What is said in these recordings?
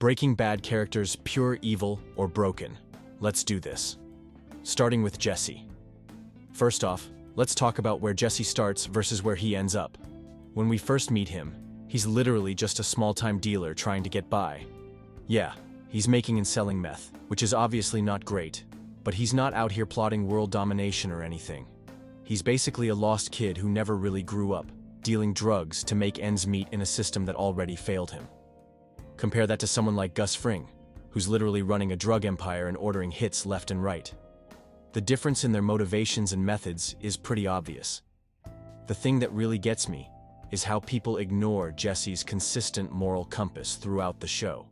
Breaking Bad characters pure evil or broken. Let's do this. Starting with Jesse. First off, let's talk about where Jesse starts versus where he ends up. When we first meet him, he's literally just a small-time dealer trying to get by. Yeah, he's making and selling meth, which is obviously not great, but he's not out here plotting world domination or anything. He's basically a lost kid who never really grew up, dealing drugs to make ends meet in a system that already failed him. Compare that to someone like Gus Fring, who's literally running a drug empire and ordering hits left and right. The difference in their motivations and methods is pretty obvious. The thing that really gets me is how people ignore Jesse's consistent moral compass throughout the show.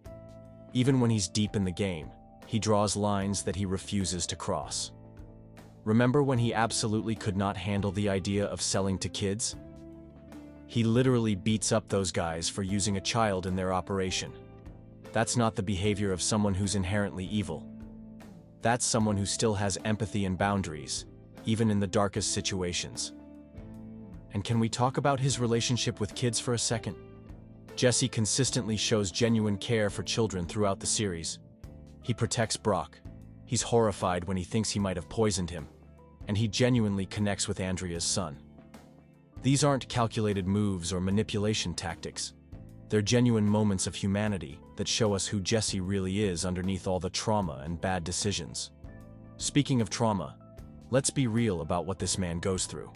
Even when he's deep in the game, he draws lines that he refuses to cross. Remember when he absolutely could not handle the idea of selling to kids? He literally beats up those guys for using a child in their operation. That's not the behavior of someone who's inherently evil. That's someone who still has empathy and boundaries, even in the darkest situations. And can we talk about his relationship with kids for a second? Jesse consistently shows genuine care for children throughout the series. He protects Brock. He's horrified when he thinks he might have poisoned him. And he genuinely connects with Andrea's son. These aren't calculated moves or manipulation tactics. They're genuine moments of humanity that show us who Jesse really is underneath all the trauma and bad decisions. Speaking of trauma, let's be real about what this man goes through.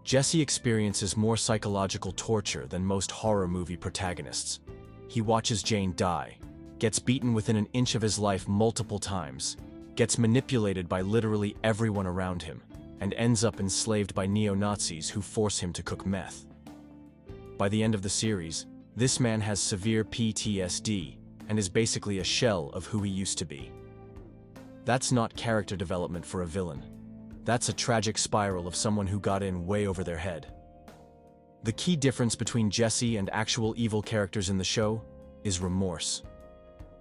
Jesse experiences more psychological torture than most horror movie protagonists. He watches Jane die, gets beaten within an inch of his life multiple times, gets manipulated by literally everyone around him, and ends up enslaved by neo-Nazis who force him to cook meth. By the end of the series, this man has severe PTSD and is basically a shell of who he used to be. That's not character development for a villain. That's a tragic spiral of someone who got in way over their head. The key difference between Jesse and actual evil characters in the show is remorse.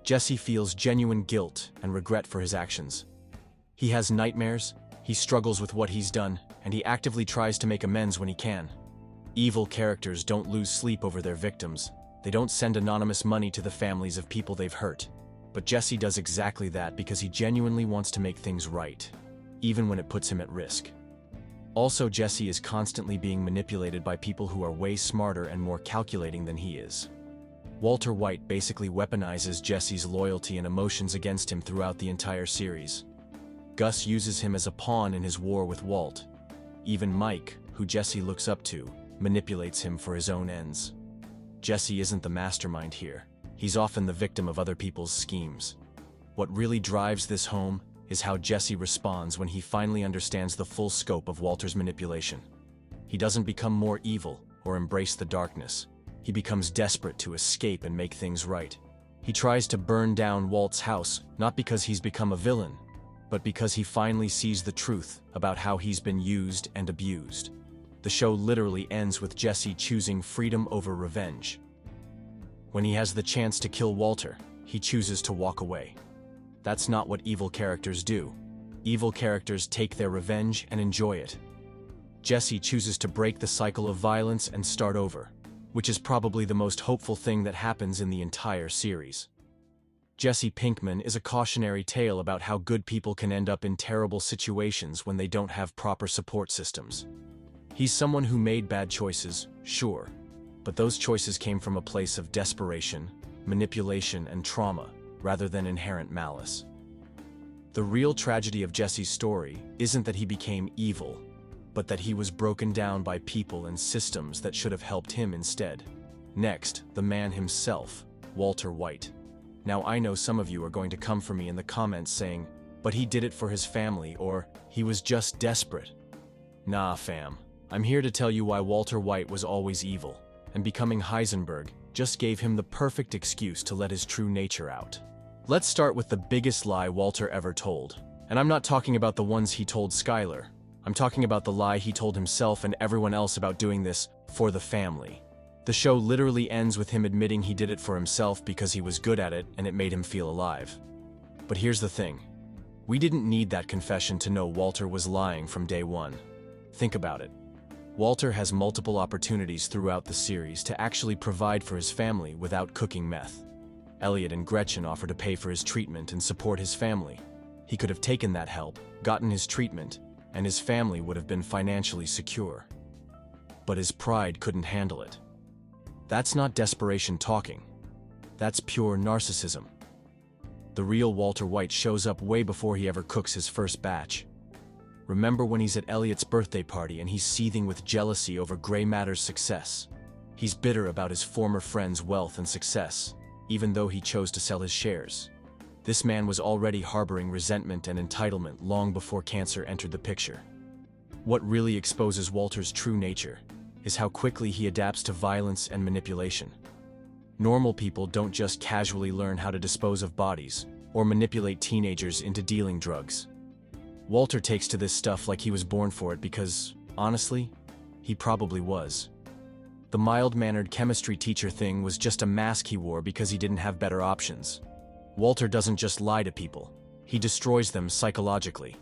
Jesse feels genuine guilt and regret for his actions. He has nightmares, he struggles with what he's done, and he actively tries to make amends when he can. Evil characters don't lose sleep over their victims. They don't send anonymous money to the families of people they've hurt. But Jesse does exactly that because he genuinely wants to make things right, even when it puts him at risk. Also, Jesse is constantly being manipulated by people who are way smarter and more calculating than he is. Walter White basically weaponizes Jesse's loyalty and emotions against him throughout the entire series. Gus uses him as a pawn in his war with Walt. Even Mike, who Jesse looks up to, manipulates him for his own ends. Jesse isn't the mastermind here. He's often the victim of other people's schemes. What really drives this home is how Jesse responds when he finally understands the full scope of Walter's manipulation. He doesn't become more evil or embrace the darkness. He becomes desperate to escape and make things right. He tries to burn down Walt's house, not because he's become a villain, but because he finally sees the truth about how he's been used and abused. The show literally ends with Jesse choosing freedom over revenge. When he has the chance to kill Walter, he chooses to walk away. That's not what evil characters do. Evil characters take their revenge and enjoy it. Jesse chooses to break the cycle of violence and start over, which is probably the most hopeful thing that happens in the entire series. Jesse Pinkman is a cautionary tale about how good people can end up in terrible situations when they don't have proper support systems. He's someone who made bad choices, sure, but those choices came from a place of desperation, manipulation, and trauma, rather than inherent malice. The real tragedy of Jesse's story isn't that he became evil, but that he was broken down by people and systems that should have helped him instead. Next, the man himself, Walter White. Now I know some of you are going to come for me in the comments saying, but he did it for his family, or he was just desperate. Nah, fam. I'm here to tell you why Walter White was always evil, and becoming Heisenberg just gave him the perfect excuse to let his true nature out. Let's start with the biggest lie Walter ever told. And I'm not talking about the ones he told Skylar. I'm talking about the lie he told himself and everyone else about doing this for the family. The show literally ends with him admitting he did it for himself because he was good at it and it made him feel alive. But here's the thing. We didn't need that confession to know Walter was lying from day one. Think about it. Walter has multiple opportunities throughout the series to actually provide for his family without cooking meth. Elliot and Gretchen offer to pay for his treatment and support his family. He could have taken that help, gotten his treatment, and his family would have been financially secure. But his pride couldn't handle it. That's not desperation talking. That's pure narcissism. The real Walter White shows up way before he ever cooks his first batch. Remember when he's at Elliot's birthday party and he's seething with jealousy over Gray Matter's success? He's bitter about his former friend's wealth and success, even though he chose to sell his shares. This man was already harboring resentment and entitlement long before cancer entered the picture. What really exposes Walter's true nature is how quickly he adapts to violence and manipulation. Normal people don't just casually learn how to dispose of bodies or manipulate teenagers into dealing drugs. Walter takes to this stuff like he was born for it because, honestly, he probably was. The mild-mannered chemistry teacher thing was just a mask he wore because he didn't have better options. Walter doesn't just lie to people, he destroys them psychologically.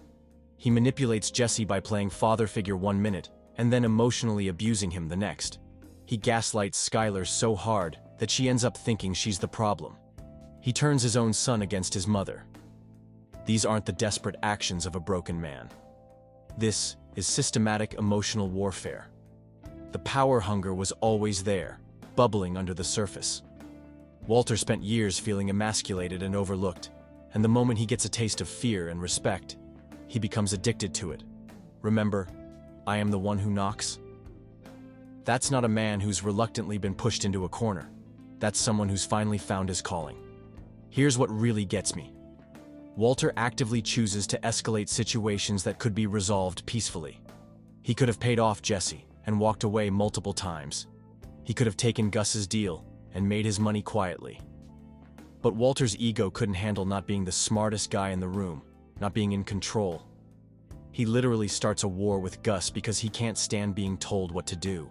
He manipulates Jesse by playing father figure 1 minute and then emotionally abusing him the next. He gaslights Skylar so hard that she ends up thinking she's the problem. He turns his own son against his mother. These aren't the desperate actions of a broken man. This is systematic emotional warfare. The power hunger was always there, bubbling under the surface. Walter spent years feeling emasculated and overlooked, and the moment he gets a taste of fear and respect, he becomes addicted to it. Remember, I am the one who knocks? That's not a man who's reluctantly been pushed into a corner. That's someone who's finally found his calling. Here's what really gets me. Walter actively chooses to escalate situations that could be resolved peacefully. He could have paid off Jesse and walked away multiple times. He could have taken Gus's deal and made his money quietly. But Walter's ego couldn't handle not being the smartest guy in the room, not being in control. He literally starts a war with Gus because he can't stand being told what to do.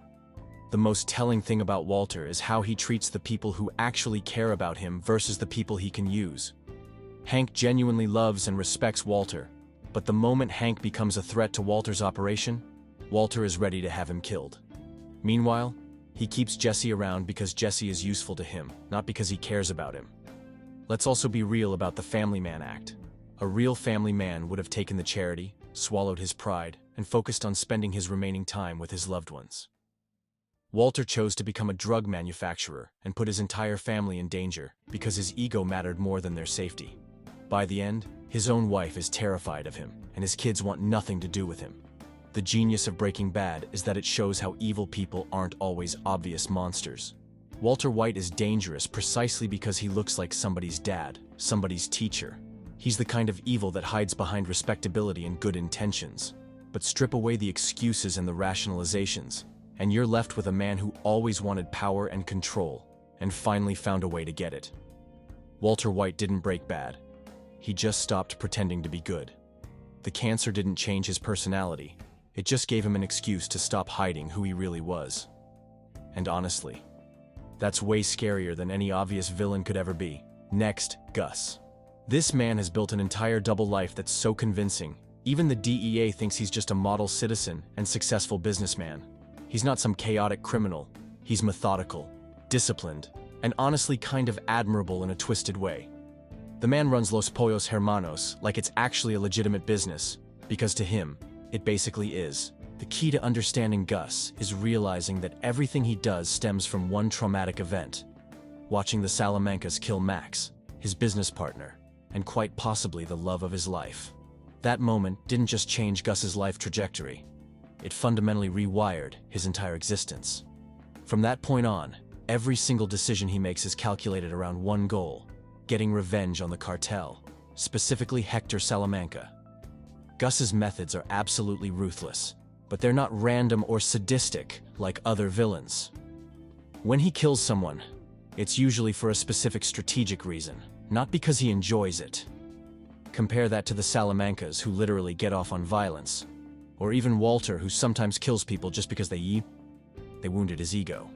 The most telling thing about Walter is how he treats the people who actually care about him versus the people he can use. Hank genuinely loves and respects Walter, but the moment Hank becomes a threat to Walter's operation, Walter is ready to have him killed. Meanwhile, he keeps Jesse around because Jesse is useful to him, not because he cares about him. Let's also be real about the family man act. A real family man would have taken the charity, swallowed his pride, and focused on spending his remaining time with his loved ones. Walter chose to become a drug manufacturer and put his entire family in danger because his ego mattered more than their safety. By the end, his own wife is terrified of him, and his kids want nothing to do with him. The genius of Breaking Bad is that it shows how evil people aren't always obvious monsters. Walter White is dangerous precisely because he looks like somebody's dad, somebody's teacher. He's the kind of evil that hides behind respectability and good intentions. But strip away the excuses and the rationalizations, and you're left with a man who always wanted power and control, and finally found a way to get it. Walter White didn't break bad. He just stopped pretending to be good. The cancer didn't change his personality. It just gave him an excuse to stop hiding who he really was. And honestly, that's way scarier than any obvious villain could ever be. Next, Gus. This man has built an entire double life that's so convincing, even the DEA thinks he's just a model citizen and successful businessman. He's not some chaotic criminal. He's methodical, disciplined, and honestly kind of admirable in a twisted way. The man runs Los Pollos Hermanos like it's actually a legitimate business, because to him, it basically is. The key to understanding Gus is realizing that everything he does stems from one traumatic event: watching the Salamancas kill Max, his business partner, and quite possibly the love of his life. That moment didn't just change Gus's life trajectory. It fundamentally rewired his entire existence. From that point on, every single decision he makes is calculated around one goal: getting revenge on the cartel, specifically Hector Salamanca. Gus's methods are absolutely ruthless, but they're not random or sadistic like other villains. When he kills someone, it's usually for a specific strategic reason, not because he enjoys it. Compare that to the Salamancas, who literally get off on violence, or even Walter, who sometimes kills people just because they wounded his ego.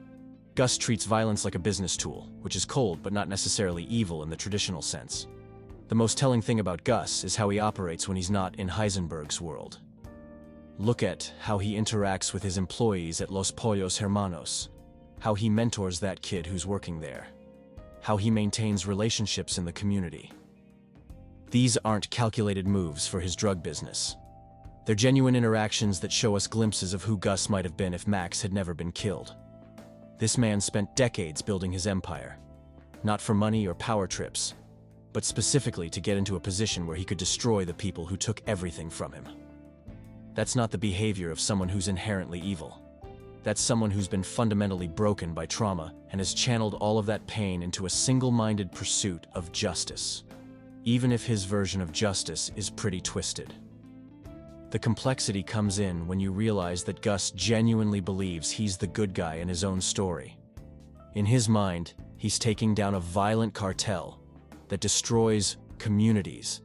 Gus treats violence like a business tool, which is cold but not necessarily evil in the traditional sense. The most telling thing about Gus is how he operates when he's not in Heisenberg's world. Look at how he interacts with his employees at Los Pollos Hermanos, how he mentors that kid who's working there. how he maintains relationships in the community. These aren't calculated moves for his drug business. They're genuine interactions that show us glimpses of who Gus might have been if Max had never been killed. This man spent decades building his empire, not for money or power trips, but specifically to get into a position where he could destroy the people who took everything from him. That's not the behavior of someone who's inherently evil. That's someone who's been fundamentally broken by trauma and has channeled all of that pain into a single-minded pursuit of justice, even if his version of justice is pretty twisted. The complexity comes in when you realize that Gus genuinely believes he's the good guy in his own story. In his mind, he's taking down a violent cartel that destroys communities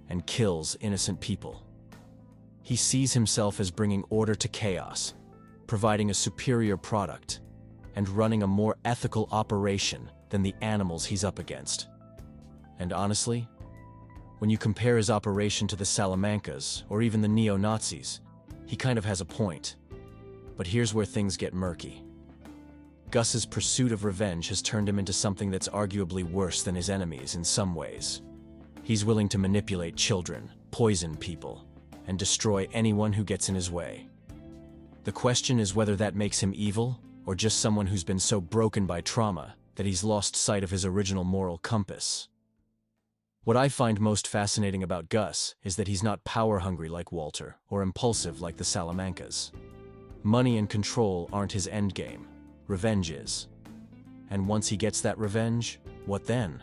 and kills innocent people. He sees himself as bringing order to chaos, providing a superior product, and running a more ethical operation than the animals he's up against. And honestly, when you compare his operation to the Salamancas or even the neo-Nazis, he kind of has a point. But here's where things get murky. Gus's pursuit of revenge has turned him into something that's arguably worse than his enemies in some ways. He's willing to manipulate children, poison people, and destroy anyone who gets in his way. The question is whether that makes him evil or just someone who's been so broken by trauma that he's lost sight of his original moral compass. What I find most fascinating about Gus is that he's not power-hungry like Walter or impulsive like the Salamancas. Money and control aren't his endgame. Revenge is. And once he gets that revenge, what then?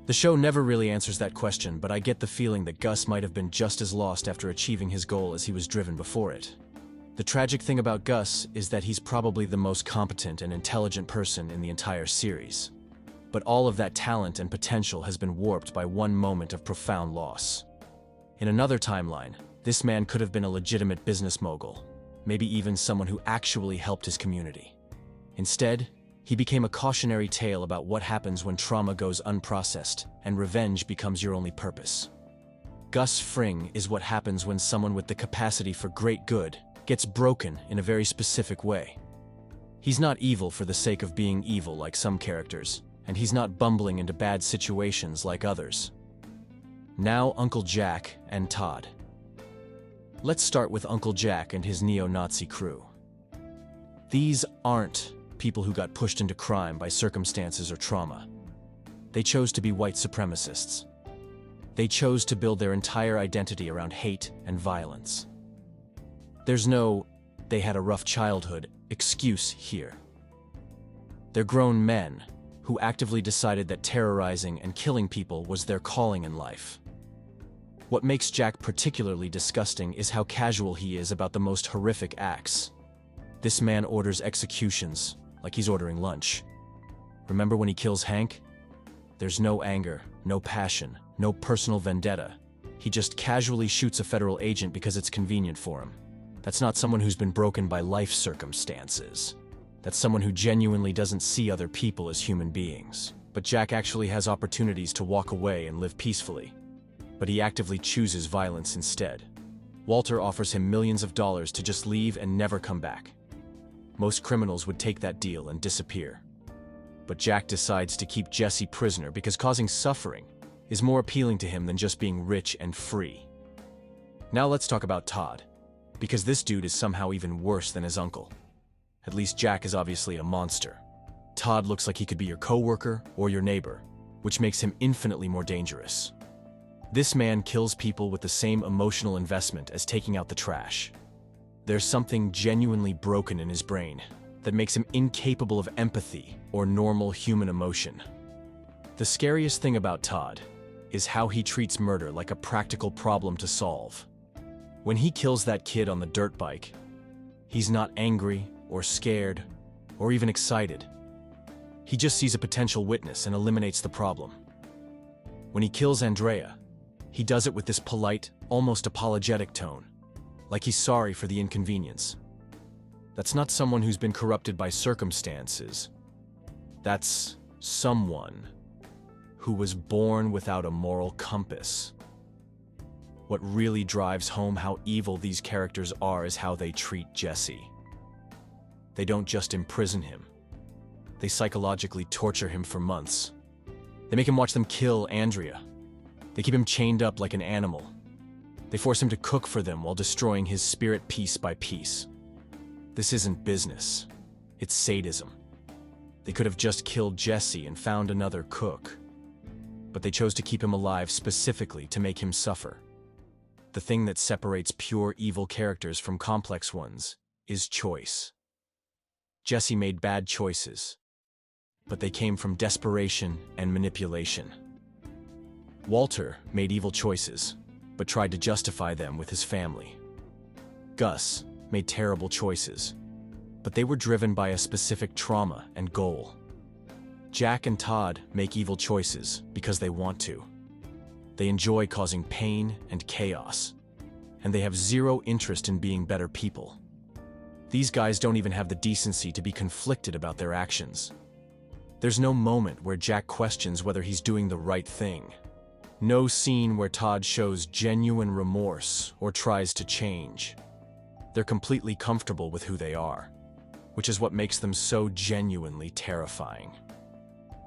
The show never really answers that question, but I get the feeling that Gus might have been just as lost after achieving his goal as he was driven before it. The tragic thing about Gus is that he's probably the most competent and intelligent person in the entire series. But all of that talent and potential has been warped by one moment of profound loss. In another timeline, this man could have been a legitimate business mogul, maybe even someone who actually helped his community. Instead, he became a cautionary tale about what happens when trauma goes unprocessed and revenge becomes your only purpose. Gus Fring is what happens when someone with the capacity for great good gets broken in a very specific way. He's not evil for the sake of being evil like some characters, and he's not bumbling into bad situations like others. Now Uncle Jack and Todd. Let's start with Uncle Jack and his neo-Nazi crew. These aren't people who got pushed into crime by circumstances or trauma. They chose to be white supremacists. They chose to build their entire identity around hate and violence. There's no "they had a rough childhood" excuse here. They're grown men who actively decided that terrorizing and killing people was their calling in life. What makes Jack particularly disgusting is how casual he is about the most horrific acts. This man orders executions like he's ordering lunch. Remember when he kills Hank? There's no anger, no passion, no personal vendetta. He just casually shoots a federal agent because it's convenient for him. That's not someone who's been broken by life circumstances. That's someone who genuinely doesn't see other people as human beings. But Jack actually has opportunities to walk away and live peacefully. But he actively chooses violence instead. Walter offers him millions of dollars to just leave and never come back. Most criminals would take that deal and disappear. But Jack decides to keep Jesse prisoner because causing suffering is more appealing to him than just being rich and free. Now let's talk about Todd, because this dude is somehow even worse than his uncle. At least Jack is obviously a monster. Todd looks like he could be your coworker or your neighbor, which makes him infinitely more dangerous. This man kills people with the same emotional investment as taking out the trash. There's something genuinely broken in his brain that makes him incapable of empathy or normal human emotion. The scariest thing about Todd is how he treats murder like a practical problem to solve. When he kills that kid on the dirt bike, he's not angry or scared or even excited. He just sees a potential witness and eliminates the problem. When he kills Andrea, he does it with this polite, almost apologetic tone, like he's sorry for the inconvenience. That's not someone who's been corrupted by circumstances. That's someone who was born without a moral compass. What really drives home how evil these characters are is how they treat Jesse. They don't just imprison him. they psychologically torture him for months. They make him watch them kill Andrea. They keep him chained up like an animal. They force him to cook for them while destroying his spirit piece by piece. This isn't business. It's sadism. They could have just killed Jesse and found another cook. But they chose to keep him alive specifically to make him suffer. The thing that separates pure evil characters from complex ones is choice. Jesse made bad choices, but they came from desperation and manipulation. Walter made evil choices, but tried to justify them with his family. Gus made terrible choices, but they were driven by a specific trauma and goal. Jack and Todd make evil choices because they want to. They enjoy causing pain and chaos, and they have zero interest in being better people. These guys don't even have the decency to be conflicted about their actions. There's no moment where Jack questions whether he's doing the right thing. No scene where Todd shows genuine remorse or tries to change. They're completely comfortable with who they are, which is what makes them so genuinely terrifying.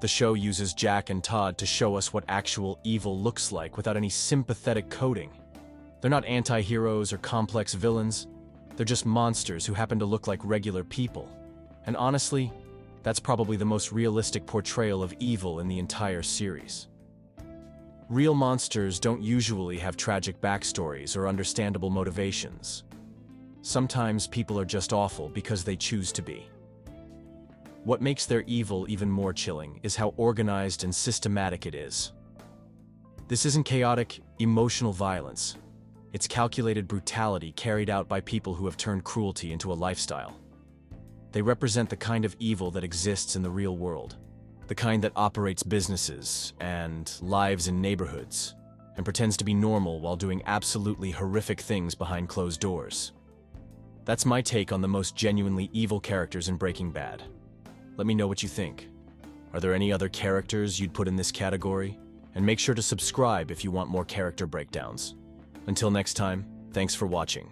The show uses Jack and Todd to show us what actual evil looks like without any sympathetic coding. They're not anti-heroes or complex villains. They're just monsters who happen to look like regular people. And honestly, that's probably the most realistic portrayal of evil in the entire series. Real monsters don't usually have tragic backstories or understandable motivations. Sometimes people are just awful because they choose to be. What makes their evil even more chilling is how organized and systematic it is. This isn't chaotic, emotional violence. It's calculated brutality carried out by people who have turned cruelty into a lifestyle. They represent the kind of evil that exists in the real world, the kind that operates businesses and lives in neighborhoods, and pretends to be normal while doing absolutely horrific things behind closed doors. That's my take on the most genuinely evil characters in Breaking Bad. Let me know what you think. Are there any other characters you'd put in this category? And make sure to subscribe if you want more character breakdowns. Until next time, thanks for watching.